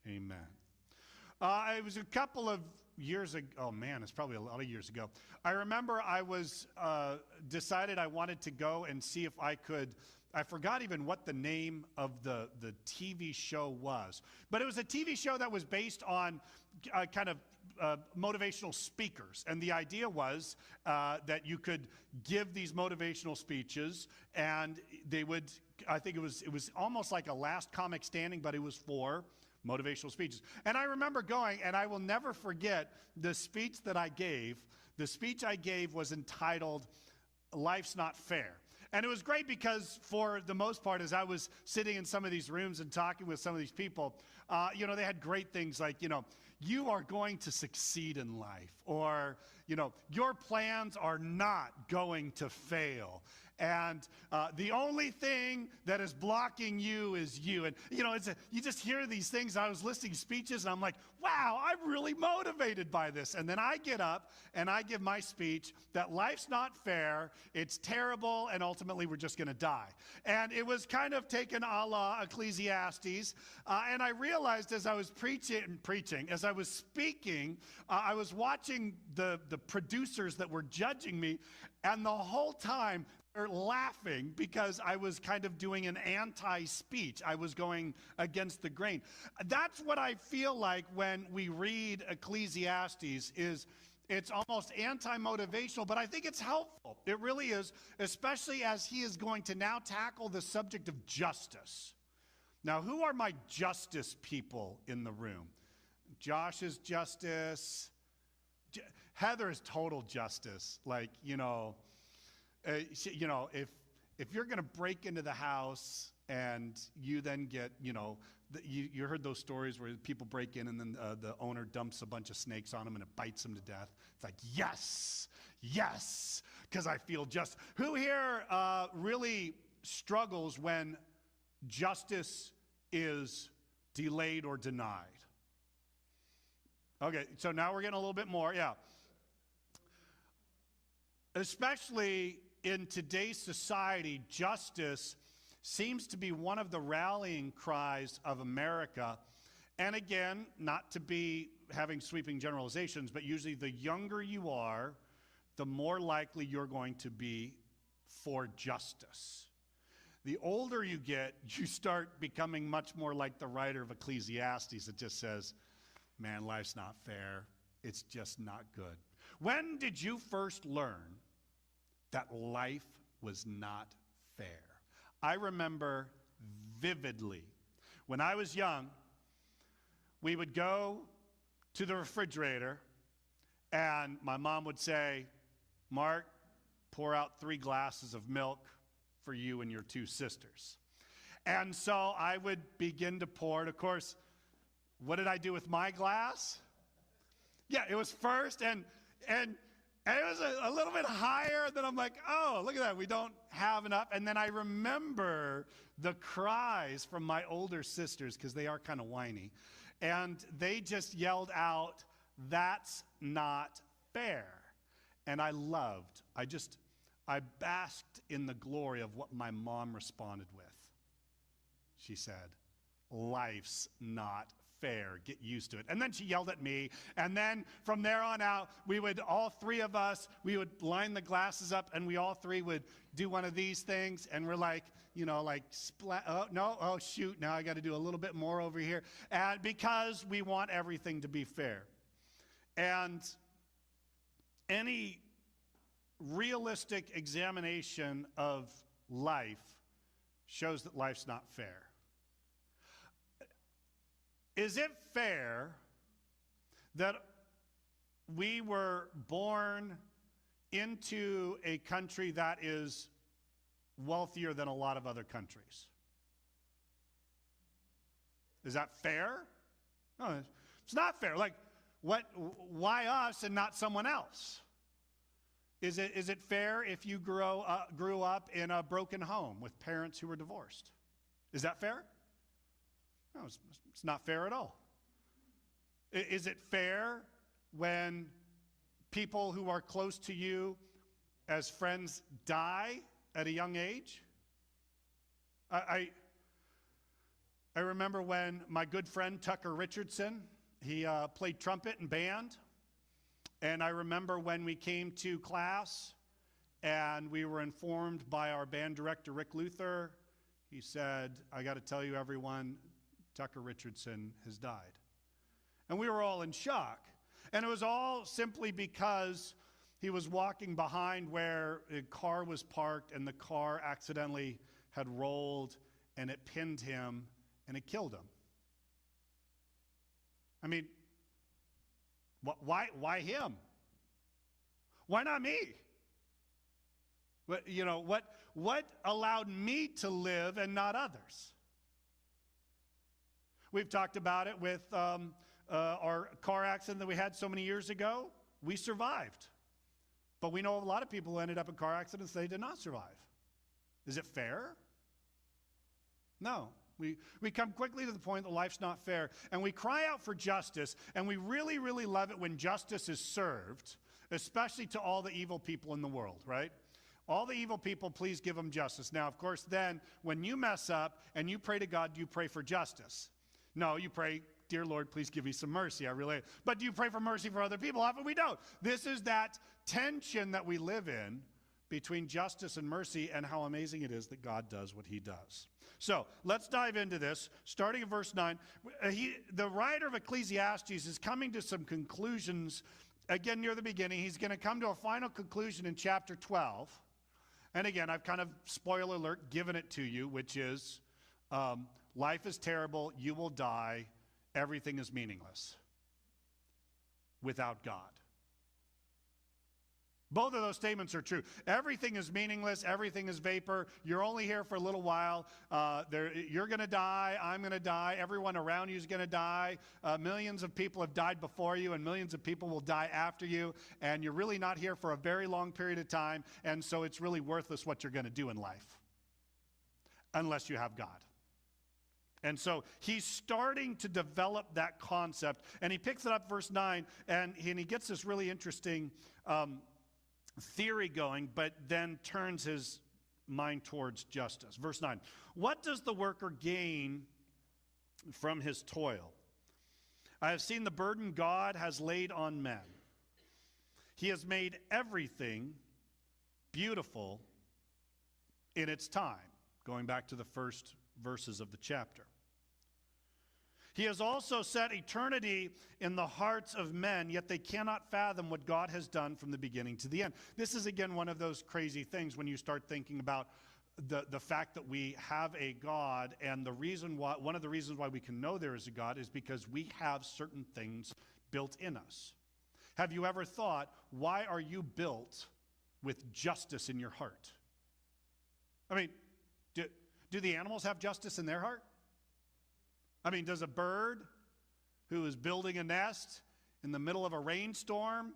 Amen. It was a couple of years ago. Oh man, it's probably a lot of years ago. I remember I was decided I wanted to go and see if I could. I forgot even what the name of the TV show was, but it was a TV show that was based on kind of motivational speakers, and the idea was that you could give these motivational speeches, and they would. I think it was almost like a last comic standing, but it was for motivational speeches. And I remember going, and I will never forget the speech that I gave. The speech I gave was entitled, "Life's Not Fair." And it was great because for the most part, as I was sitting in some of these rooms and talking with some of these people, they had great things like, you are going to succeed in life, or, your plans are not going to fail. And the only thing that is blocking you is you. And, you just hear these things. I was listening to speeches, and I'm like, wow, I'm really motivated by this. And then I get up, and I give my speech that life's not fair, it's terrible, and ultimately we're just going to die. And it was kind of taken a la Ecclesiastes. And I realized as I was preaching, as I was speaking, I was watching the producers that were judging me, and the whole time, they're laughing because I was kind of doing an anti-speech. I was going against the grain. That's what I feel like when we read Ecclesiastes is it's almost anti-motivational, but I think it's helpful. It really is, especially as he is going to now tackle the subject of justice. Now, who are my justice people in the room? Josh is justice. Heather is total justice. Like, if you're going to break into the house and you then get, you heard those stories where people break in and then the owner dumps a bunch of snakes on them and it bites them to death. It's like, yes, because I feel just. Who here really struggles when justice is delayed or denied? Okay, so now we're getting a little bit more, yeah. Especially in today's society, justice seems to be one of the rallying cries of America. And again, not to be having sweeping generalizations, but usually the younger you are, the more likely you're going to be for justice. The older you get, you start becoming much more like the writer of Ecclesiastes that just says, man, life's not fair. It's just not good. When did you first learn that life was not fair? I remember vividly. When I was young, we would go to the refrigerator, and my mom would say, Mark, pour out 3 glasses of milk for you and your 2 sisters. And so I would begin to pour it. Of course, what did I do with my glass? Yeah, it was first, and it was a little bit higher. Then I'm like, oh, look at that. We don't have enough. And then I remember the cries from my older sisters, because they are kind of whiny. And they just yelled out, that's not fair. And I basked in the glory of what my mom responded with. She said, life's not fair. Get used to it. And then she yelled at me. And then from there on out, all 3 of us, we would line the glasses up, and we all 3 would do one of these things. And we're like, oh, shoot, now I got to do a little bit more over here. And because we want everything to be fair. And any realistic examination of life shows that life's not fair. Is it fair that we were born into a country that is wealthier than a lot of other countries? Is that fair? No, it's not fair. Like, why us and not someone else? Is it fair if you grew up in a broken home with parents who were divorced? Is that fair? No, it's not fair at all. Is it fair when people who are close to you as friends die at a young age? I remember when my good friend Tucker Richardson, he played trumpet and band. And I remember when we came to class and we were informed by our band director, Rick Luther. He said, I got to tell you, everyone, Tucker Richardson has died. And we were all in shock. And it was all simply because he was walking behind where a car was parked, and the car accidentally had rolled, and it pinned him, and it killed him. I mean, why him? Why not me? But, you know, what allowed me to live and not others? We've talked about it with our car accident that we had so many years ago. We survived. But we know of a lot of people who ended up in car accidents, they did not survive. Is it fair? No. We come quickly to the point that life's not fair, and we cry out for justice, and we really, really love it when justice is served, especially to all the evil people in the world, right? All the evil people, please give them justice. Now, of course, then, when you mess up and you pray to God, do you pray for justice? No, you pray, dear Lord, please give me some mercy. But do you pray for mercy for other people? Often we don't. This is that tension that we live in between justice and mercy, and how amazing it is that God does what he does. So let's dive into this. Starting in verse 9, the writer of Ecclesiastes is coming to some conclusions, again, near the beginning. He's going to come to a final conclusion in chapter 12. And again, I've kind of, spoiler alert, given it to you, which is, life is terrible, you will die, everything is meaningless without God. Both of those statements are true. Everything is meaningless. Everything is vapor. You're only here for a little while. You're going to die. I'm going to die. Everyone around you is going to die. Millions of people have died before you, and millions of people will die after you. And you're really not here for a very long period of time. And so it's really worthless what you're going to do in life, unless you have God. And so he's starting to develop that concept. And he picks it up, verse 9, and he gets this really interesting theory going, but then turns his mind towards justice. Verse 9, what does the worker gain from his toil? I have seen the burden God has laid on men. He has made everything beautiful in its time, going back to the first verses of the chapter. He has also set eternity in the hearts of men, yet they cannot fathom what God has done from the beginning to the end. This is, again, one of those crazy things when you start thinking about the fact that we have a God, and one of the reasons why we can know there is a God is because we have certain things built in us. Have you ever thought, why are you built with justice in your heart? I mean, do the animals have justice in their heart? I mean, does a bird who is building a nest in the middle of a rainstorm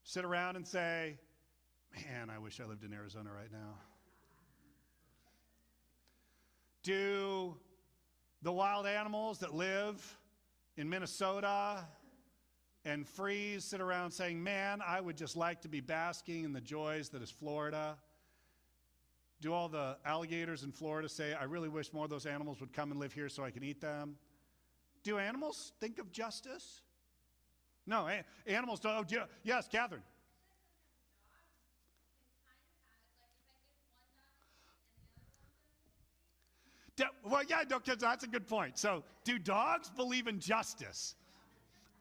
sit around and say, man, I wish I lived in Arizona right now? Do the wild animals that live in Minnesota and freeze sit around saying, man, I would just like to be basking in the joys that is Florida? Do all the alligators in Florida say, I really wish more of those animals would come and live here so I can eat them? Do animals think of justice? No, animals don't. Oh, yes, Catherine. Well, yeah, no, kids, that's a good point. So, do dogs believe in justice?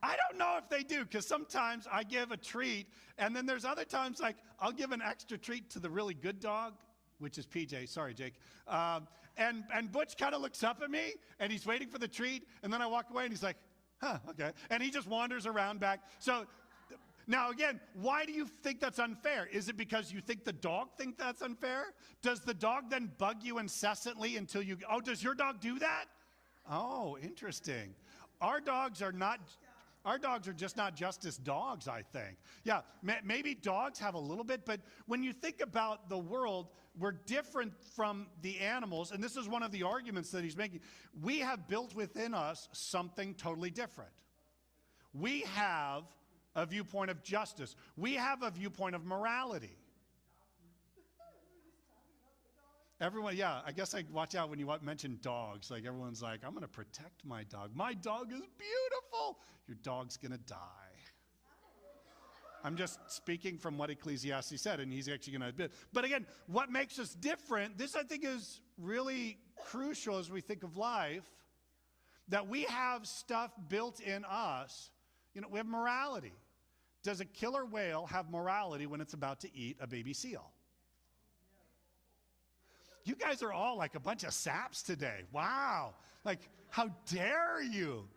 I don't know if they do, because sometimes I give a treat, and then there's other times, like, I'll give an extra treat to the really good dog, which is PJ. Sorry, Jake. And Butch kind of looks up at me, and he's waiting for the treat, and then I walk away, and he's like, huh, okay. And he just wanders around back. So now, again, why do you think that's unfair? Is it because you think the dog thinks that's unfair? Does the dog then bug you incessantly until you, oh, does your dog do that? Oh, interesting. Our dogs are just not justice dogs, I think. Yeah, maybe dogs have a little bit, but when you think about the world, we're different from the animals, and this is one of the arguments that he's making. We have built within us something totally different. We have a viewpoint of justice. We have a viewpoint of morality. Everyone, yeah, I guess I watch out when you mention dogs. Like everyone's like, I'm going to protect my dog. My dog is beautiful. Your dog's going to die. I'm just speaking from what Ecclesiastes said, and he's actually going to admit. But again, what makes us different, this I think is really crucial as we think of life, that we have stuff built in us. You know, we have morality. Does a killer whale have morality when it's about to eat a baby seal? You guys are all like a bunch of saps today. Wow. Like, how dare you?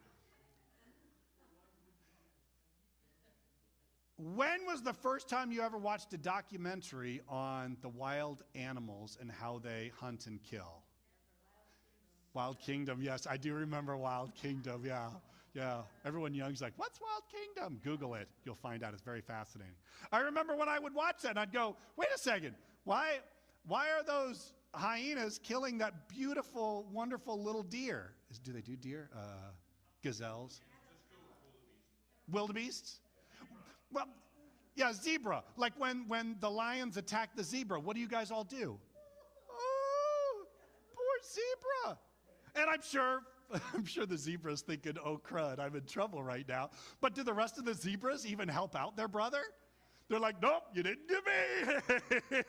When was the first time you ever watched a documentary on the wild animals and how they hunt and kill? Wild Kingdom, yes, I do remember Wild Kingdom, yeah. Yeah, everyone young's like, what's Wild Kingdom? Google it, you'll find out, it's very fascinating. I remember when I would watch that and I'd go, wait a second, why are those hyenas killing that beautiful, wonderful little deer? Do they do deer? Gazelles? Wildebeests? Well, yeah, zebra. Like when the lions attack the zebra, what do you guys all do? Oh, poor zebra. And I'm sure the zebra's thinking, oh crud, I'm in trouble right now. But do the rest of the zebras even help out their brother? They're like, nope, you didn't give me.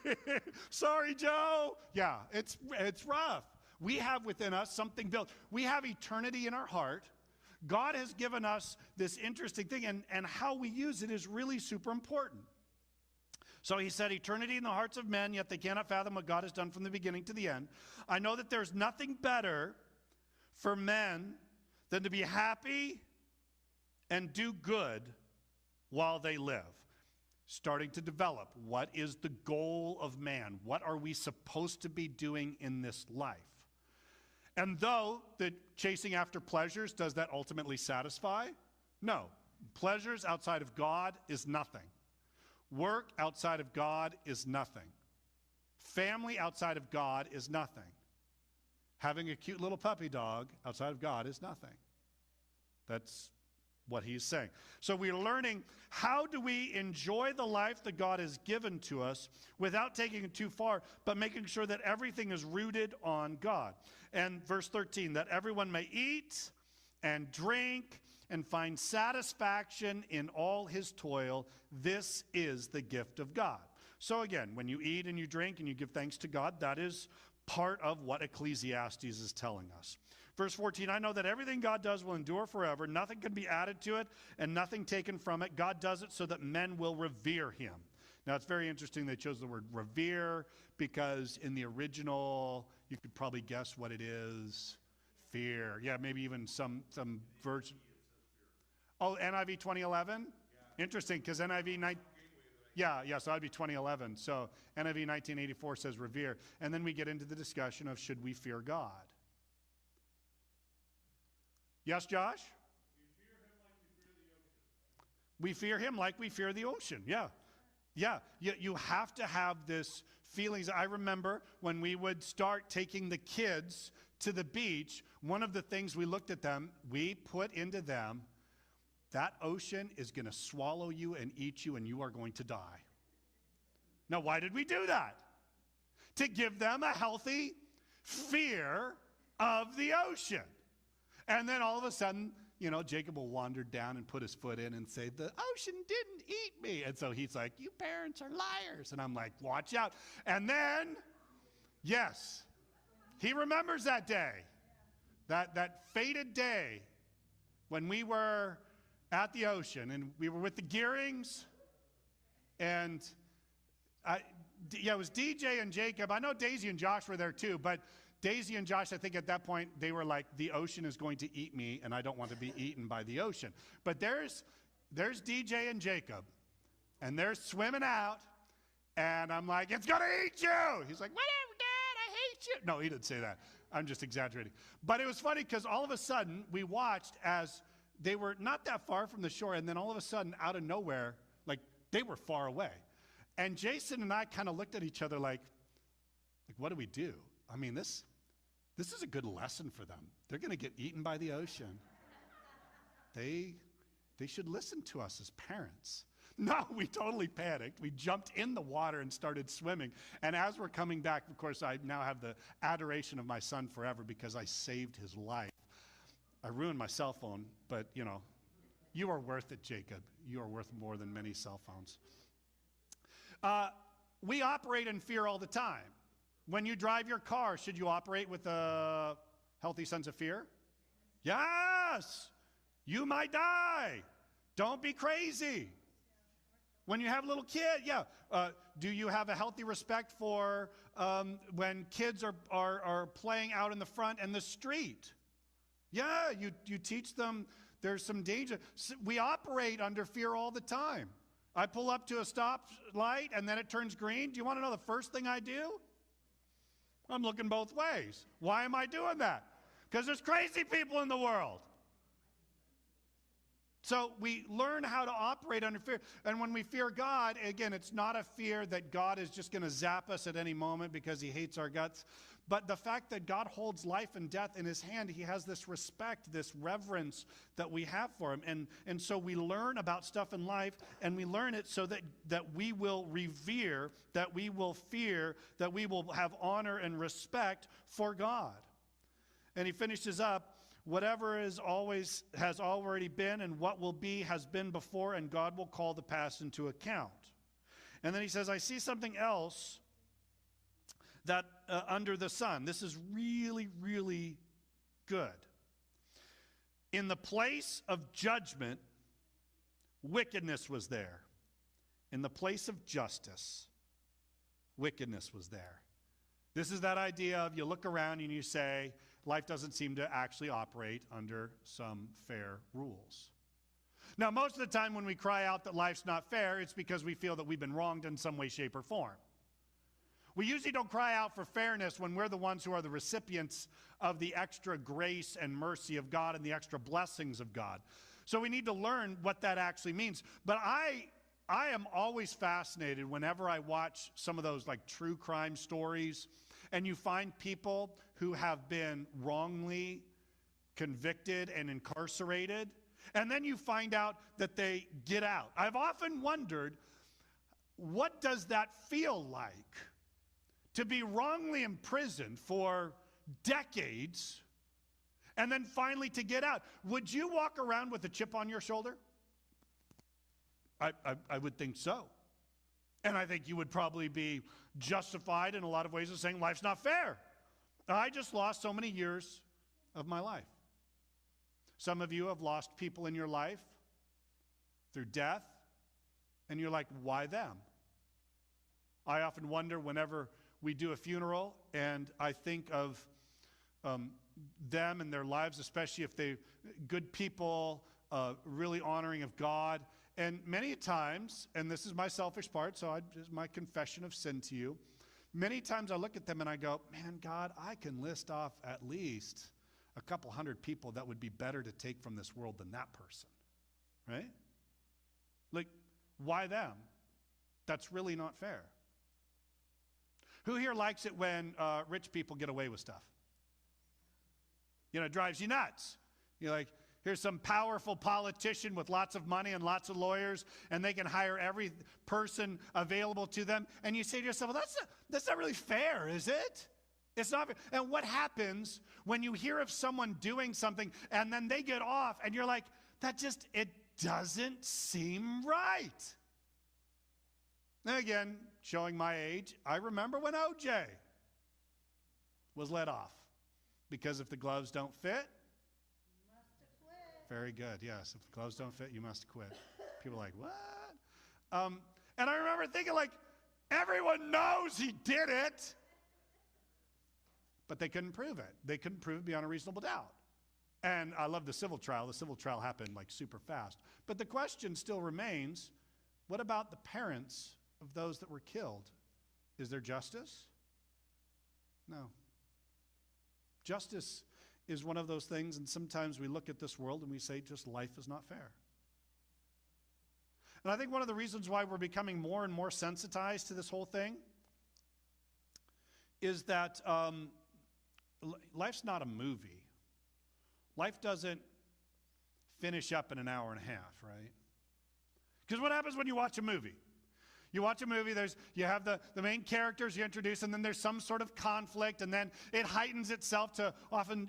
Sorry, Joe. Yeah, it's rough. We have within us something built. We have eternity in our heart. God has given us this interesting thing, and how we use it is really super important. So he said, eternity in the hearts of men, yet they cannot fathom what God has done from the beginning to the end. I know that there's nothing better for men than to be happy and do good while they live. Starting to develop, what is the goal of man? What are we supposed to be doing in this life? And though the chasing after pleasures, does that ultimately satisfy? No. Pleasures outside of God is nothing. Work outside of God is nothing. Family outside of God is nothing. Having a cute little puppy dog outside of God is nothing. That's what he's saying. So we're learning, how do we enjoy the life that God has given to us without taking it too far, but making sure that everything is rooted on God. And verse 13, that everyone may eat and drink and find satisfaction in all his toil. This is the gift of God. So again, when you eat and you drink and you give thanks to God, that is part of what Ecclesiastes is telling us. Verse 14, I know that everything God does will endure forever. Nothing can be added to it and nothing taken from it. God does it so that men will revere him. Now, it's very interesting they chose the word revere, because in the original, you could probably guess what it is. Fear. Yeah, maybe even some version. Oh, NIV 2011? Yeah. Interesting, because NIV... Yeah, so that'd be 2011. So NIV 1984 says revere. And then we get into the discussion of, should we fear God? Yes, Josh? We fear him like we fear the ocean. Yeah. Yeah. You have to have this feelings. I remember when we would start taking the kids to the beach, one of the things we looked at them, we put into them, that ocean is going to swallow you and eat you, and you are going to die. Now, why did we do that? To give them a healthy fear of the ocean. And then all of a sudden, you know, Jacob will wander down and put his foot in and say, the ocean didn't eat me. And so he's like, you parents are liars. And I'm like, watch out. And then, yes, he remembers that day, that fated day when we were at the ocean and we were with the Gearings, and it was DJ and Jacob. I know Daisy and Josh were there too, but Daisy and Josh, I think at that point, they were like, the ocean is going to eat me, and I don't want to be eaten by the ocean. But there's DJ and Jacob, and they're swimming out, and I'm like, it's going to eat you. He's like, whatever, Dad, I hate you. No, he didn't say that. I'm just exaggerating. But it was funny because all of a sudden, we watched as they were not that far from the shore, and then all of a sudden, out of nowhere, like they were far away. And Jason and I kind of looked at each other like, what do we do? I mean, this is a good lesson for them. They're going to get eaten by the ocean. They should listen to us as parents. No, we totally panicked. We jumped in the water and started swimming. And as we're coming back, of course, I now have the adoration of my son forever because I saved his life. I ruined my cell phone, but, you are worth it, Jacob. You are worth more than many cell phones. We operate in fear all the time. When you drive your car, should you operate with a healthy sense of fear? Yes! You might die. Don't be crazy. When you have a little kid, do you have a healthy respect for when kids are playing out in the front and the street? Yeah, you teach them there's some danger. We operate under fear all the time. I pull up to a stop light and then it turns green. Do you want to know the first thing I do? I'm looking both ways. Why am I doing that? Because there's crazy people in the world. So we learn how to operate under fear. And when we fear God, again, it's not a fear that God is just going to zap us at any moment because he hates our guts. But the fact that God holds life and death in his hand, he has this respect, this reverence that we have for him. And so we learn about stuff in life, and we learn it so that we will revere, that we will fear, that we will have honor and respect for God. And he finishes up, whatever has already been and what will be has been before, and God will call the past into account. And then he says, I see something else that under the sun. This is really, really good. In the place of judgment, wickedness was there. In the place of justice, wickedness was there. This is that idea of you look around and you say, life doesn't seem to actually operate under some fair rules. Now, most of the time when we cry out that life's not fair, it's because we feel that we've been wronged in some way, shape, or form. We usually don't cry out for fairness when we're the ones who are the recipients of the extra grace and mercy of God and the extra blessings of God. So we need to learn what that actually means. But I am always fascinated whenever I watch some of those like true crime stories and you find people who have been wrongly convicted and incarcerated, and then you find out that they get out. I've often wondered, what does that feel like? To be wrongly imprisoned for decades and then finally to get out. Would you walk around with a chip on your shoulder? I would think so. And I think you would probably be justified in a lot of ways of saying life's not fair. I just lost so many years of my life. Some of you have lost people in your life through death, and you're like, why them? I often wonder whenever we do a funeral, and I think of them and their lives, especially if they're good people, really honoring of God. And many times, and this is my selfish part, so this is my confession of sin to you, many times I look at them and I go, man, God, I can list off at least a couple hundred people that would be better to take from this world than that person, right? Like, why them? That's really not fair. Who here likes it when rich people get away with stuff? You know, it drives you nuts. You're like, here's some powerful politician with lots of money and lots of lawyers, and they can hire every person available to them. And you say to yourself, well, that's not really fair, is it? It's not fair. And what happens when you hear of someone doing something and then they get off and you're like, it doesn't seem right. And again, showing my age, I remember when OJ was let off. Because if the gloves don't fit, you must have quit. Very good, yes. If the gloves don't fit, you must quit. People are like, what? And I remember thinking, like, everyone knows he did it. But they couldn't prove it. They couldn't prove it beyond a reasonable doubt. And I love the civil trial. The civil trial happened, like, super fast. But the question still remains, what about the parents of those that were killed? Is there justice? No. Justice is one of those things, and sometimes we look at this world and we say, just life is not fair. And I think one of the reasons why we're becoming more and more sensitized to this whole thing is that life's not a movie. Life doesn't finish up in an hour and a half, right? Because what happens when you watch a movie? You watch a movie, you have the main characters you introduce, and then there's some sort of conflict, and then it heightens itself to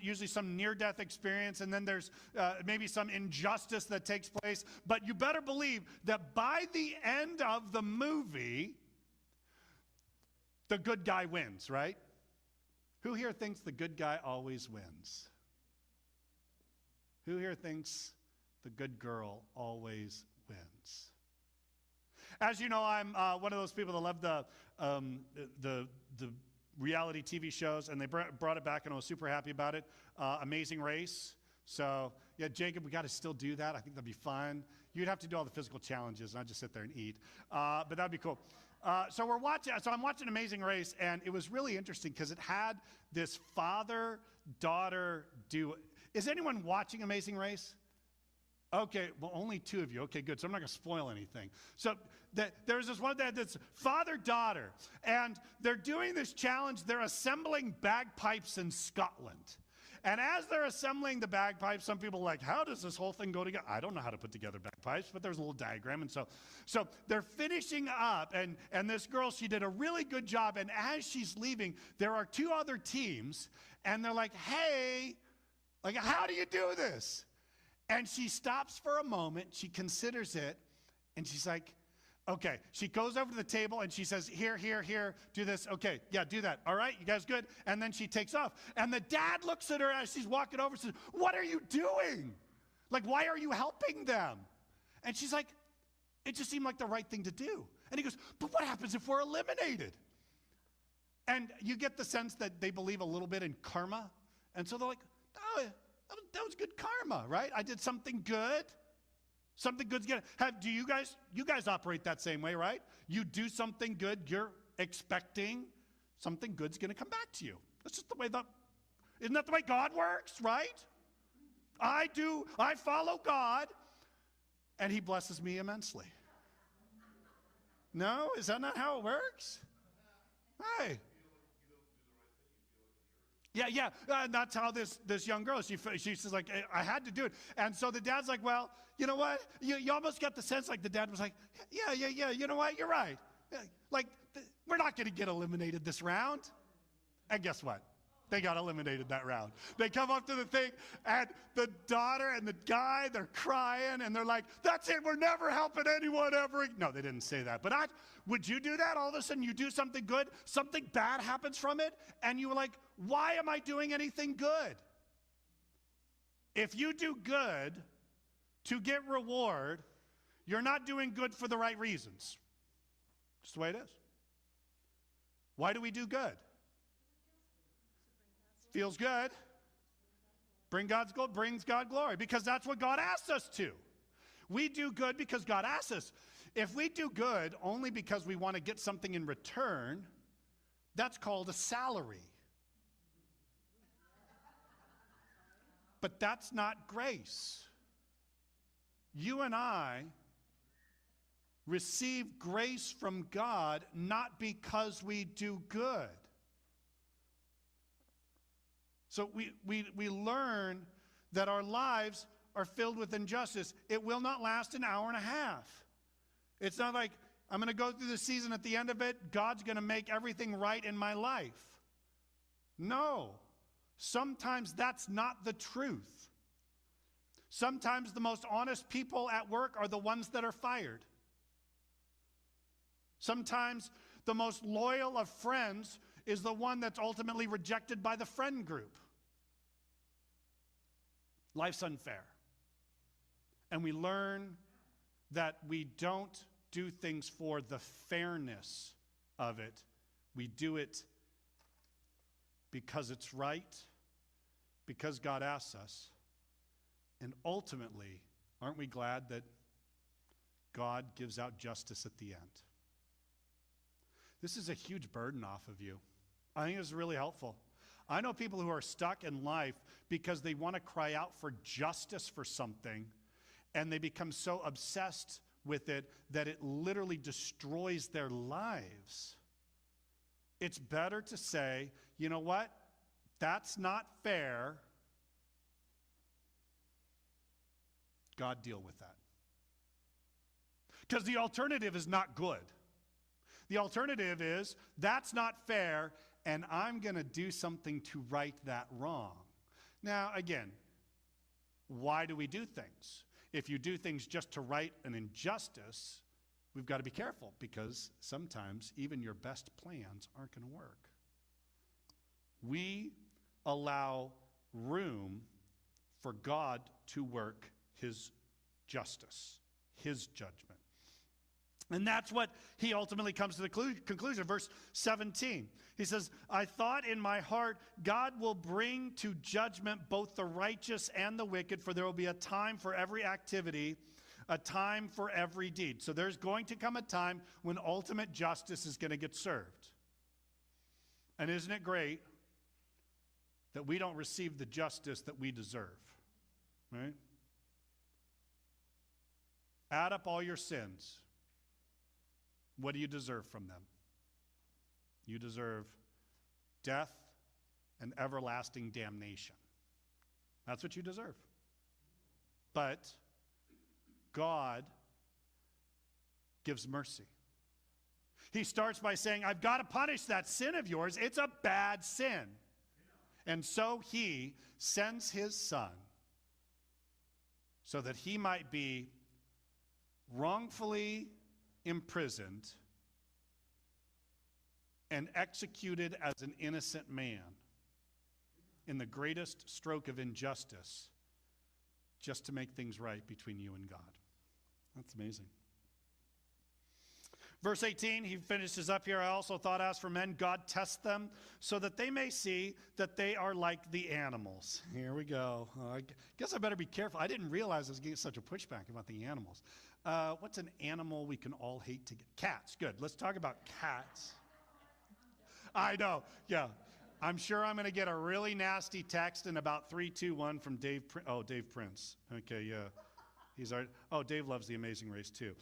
usually some near-death experience, and then there's maybe some injustice that takes place. But you better believe that by the end of the movie, the good guy wins, right? Who here thinks the good guy always wins? Who here thinks the good girl always wins? As you know, I'm one of those people that love the reality TV shows, and they brought it back, and I was super happy about it. Amazing Race. So, yeah, Jacob, we got to still do that. I think that'd be fun. You'd have to do all the physical challenges, and I'd just sit there and eat. But that'd be cool. So I'm watching Amazing Race, and it was really interesting because it had this father-daughter duo. Is anyone watching Amazing Race? Okay, well, only two of you. Okay, good. So I'm not going to spoil anything. So there's this one that's father-daughter, and they're doing this challenge. They're assembling bagpipes in Scotland. And as they're assembling the bagpipes, some people are like, how does this whole thing go together? I don't know how to put together bagpipes, but there's a little diagram. And so they're finishing up, and this girl, she did a really good job. And as she's leaving, there are two other teams, and they're like, hey, like, how do you do this? And she stops for a moment, she considers it, and she's like, okay. She goes over to the table and she says, here, do this. Okay, yeah, do that. All right, you guys good? And then she takes off. And the dad looks at her as she's walking over and says, what are you doing? Like, why are you helping them? And she's like, it just seemed like the right thing to do. And he goes, but what happens if we're eliminated? And you get the sense that they believe a little bit in karma. And so they're like, oh, that was good karma, right? I did something good. Something good's gonna have. Do you guys operate that same way, right? You do something good, you're expecting something good's gonna come back to you. That's just the way isn't that the way God works, right? I follow God, and He blesses me immensely. No, is that not how it works? Hey. Yeah, that's how this young girl, she says, like, I had to do it. And so the dad's like, well, you know what? You almost got the sense like the dad was like, yeah, you know what? You're right. Like, we're not going to get eliminated this round. And guess what? They got eliminated that round. They come up to the thing, and the daughter and the guy, they're crying, and they're like, that's it, we're never helping anyone ever. No, they didn't say that. But would you do that? All of a sudden, you do something good, something bad happens from it, and you were like, why am I doing anything good? If you do good to get reward, you're not doing good for the right reasons. Just the way it is. Why do we do good? Feels good. Brings God glory, because that's what God asks us to. We do good because God asks us. If we do good only because we want to get something in return, that's called a salary. But that's not grace. You and I receive grace from God not because we do good. So we learn that our lives are filled with injustice. It will not last an hour and a half. It's not like I'm going to go through the season, at the end of it, God's going to make everything right in my life. No. Sometimes that's not the truth. Sometimes the most honest people at work are the ones that are fired. Sometimes the most loyal of friends is the one that's ultimately rejected by the friend group. Life's unfair. And we learn that we don't do things for the fairness of it. We do it because it's right, because God asks us. And ultimately, aren't we glad that God gives out justice at the end? This is a huge burden off of you. I think it's really helpful. I know people who are stuck in life because they want to cry out for justice for something, and they become so obsessed with it that it literally destroys their lives. It's better to say, you know what? That's not fair. God, deal with that. Because the alternative is not good. The alternative is, that's not fair, and I'm going to do something to right that wrong. Now, again, why do we do things? If you do things just to right an injustice, we've got to be careful, because sometimes even your best plans aren't going to work. We allow room for God to work his justice, his judgment. And that's what he ultimately comes to the conclusion. Verse 17, he says, I thought in my heart, God will bring to judgment both the righteous and the wicked, for there will be a time for every activity, a time for every deed. So there's going to come a time when ultimate justice is going to get served. And isn't it great that we don't receive the justice that we deserve, right? Add up all your sins. What do you deserve from them? You deserve death and everlasting damnation. That's what you deserve. But God gives mercy. He starts by saying, I've got to punish that sin of yours. It's a bad sin. And so he sends his son so that he might be wrongfully imprisoned and executed as an innocent man in the greatest stroke of injustice, just to make things right between you and God. That's amazing. Verse 18, he finishes up here. I also thought, as for men, God tests them so that they may see that they are like the animals. Here we go. I guess I better be careful. I didn't realize I was getting such a pushback about the animals. What's an animal we can all hate together? Cats. Good. Let's talk about cats. I know. Yeah. I'm sure I'm going to get a really nasty text in about 3, 2, 1 from Dave. Dave Prince. Okay, yeah. Dave loves The Amazing Race too.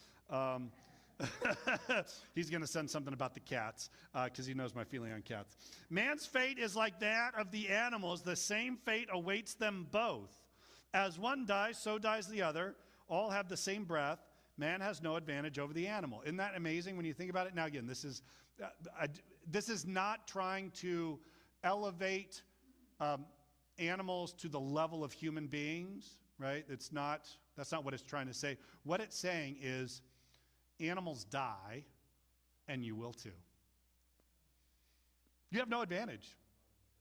He's going to send something about the cats because he knows my feeling on cats. Man's fate is like that of the animals. The same fate awaits them both. As one dies, so dies the other. All have the same breath. Man has no advantage over the animal. Isn't that amazing when you think about it? Now, again, this is not trying to elevate animals to the level of human beings, right? That's not what it's trying to say. What it's saying is, animals die, and you will too. You have no advantage.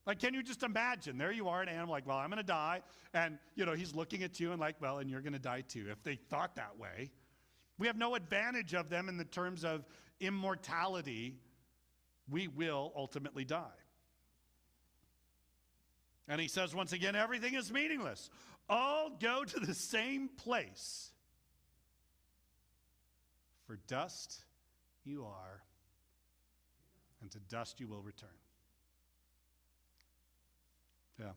Like, can you just imagine? There you are, an animal, like, well, I'm going to die. And, he's looking at you and like, well, and you're going to die too. If they thought that way. We have no advantage of them in the terms of immortality. We will ultimately die. And he says, once again, everything is meaningless. All go to the same place. For dust you are, and to dust you will return. Yeah.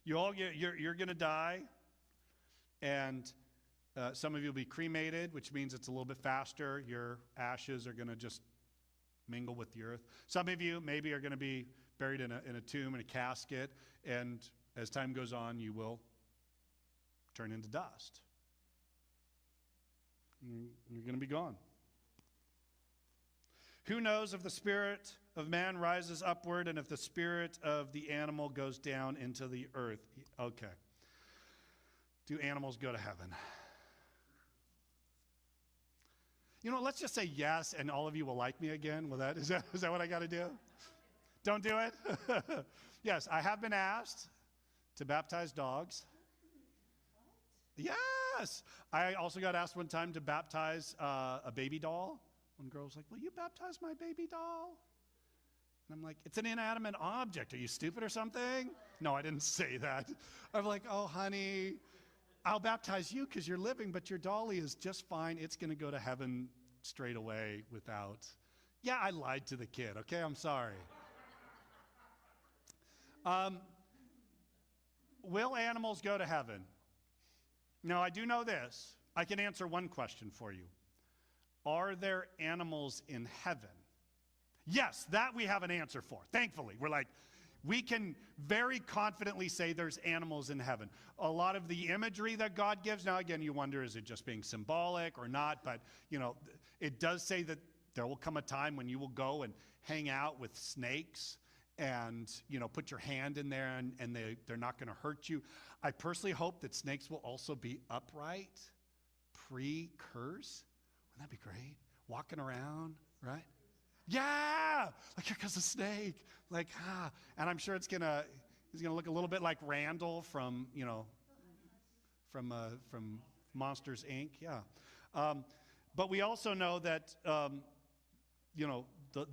You're going to die, and some of you will be cremated, which means it's a little bit faster. Your ashes are going to just mingle with the earth. Some of you maybe are going to be buried in a tomb, in a casket, and as time goes on, you will turn into dust. You're going to be gone. Who knows if the spirit of man rises upward and if the spirit of the animal goes down into the earth? Okay. Do animals go to heaven? Let's just say yes, and all of you will like me again. Is that what I got to do? Don't do it? Yes, I have been asked to baptize dogs. Yes. I also got asked one time to baptize a baby doll. One girl was like, will you baptize my baby doll? And I'm like, it's an inanimate object. Are you stupid or something? No, I didn't say that. I'm like, oh, honey, I'll baptize you because you're living, but your dolly is just fine. It's going to go to heaven straight away without. Yeah, I lied to the kid, okay? I'm sorry. Will animals go to heaven? Now, I do know this. I can answer one question for you. Are there animals in heaven? Yes, that we have an answer for. Thankfully, we're like, We can very confidently say there's animals in heaven. A lot of the imagery that God gives, now again, you wonder, is it just being symbolic or not? But, it does say that there will come a time when you will go and hang out with snakes and, put your hand in there and they're not going to hurt you. I personally hope that snakes will also be upright, pre-curse. Wouldn't that be great? Walking around, right? Yeah, like here comes a snake, and I'm sure he's gonna look a little bit like Randall from Monsters Inc. Yeah, but we also know that the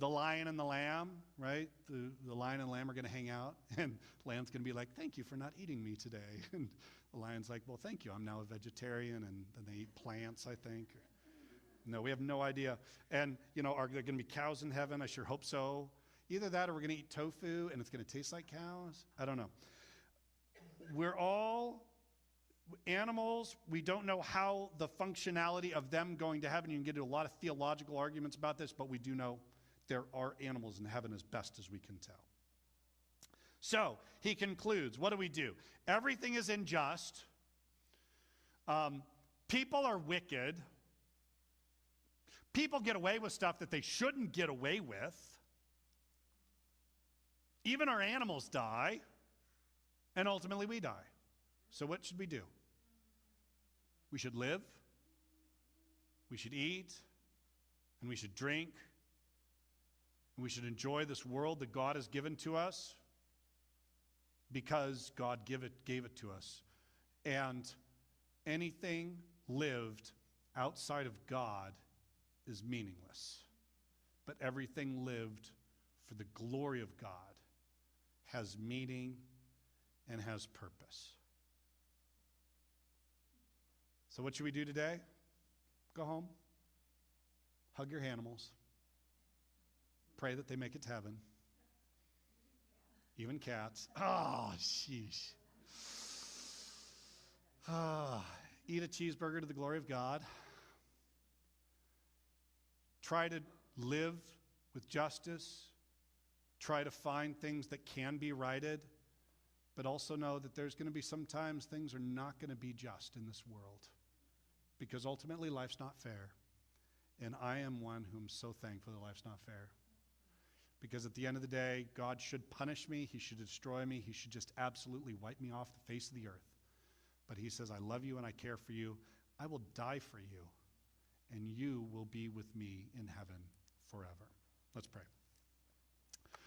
lion and the lamb, right? The lion and lamb are gonna hang out, and the lamb's gonna be like, "Thank you for not eating me today," and the lion's like, "Well, thank you. I'm now a vegetarian," and they eat plants, I think. No, we have no idea. And, are there going to be cows in heaven? I sure hope so. Either that or we're going to eat tofu and it's going to taste like cows. I don't know. We're all animals. We don't know how the functionality of them going to heaven. You can get into a lot of theological arguments about this, but we do know there are animals in heaven as best as we can tell. So he concludes, what do? Everything is unjust. People are wicked. People get away with stuff that they shouldn't get away with. Even our animals die, and ultimately we die. So what should we do? We should live, we should eat, and we should drink, and we should enjoy this world that God has given to us because God gave it to us. And anything lived outside of God is meaningless. But everything lived for the glory of God has meaning and has purpose. So what should we do today? Go home, hug your animals, pray that they make it to heaven. Even cats. Oh, sheesh. Eat a cheeseburger to the glory of God. Try to live with justice. Try to find things that can be righted. But also know that there's going to be sometimes things are not going to be just in this world. Because ultimately life's not fair. And I am one whom so thankful that life's not fair. Because at the end of the day, God should punish me. He should destroy me. He should just absolutely wipe me off the face of the earth. But he says, I love you and I care for you. I will die for you. And you will be with me in heaven forever. Let's pray.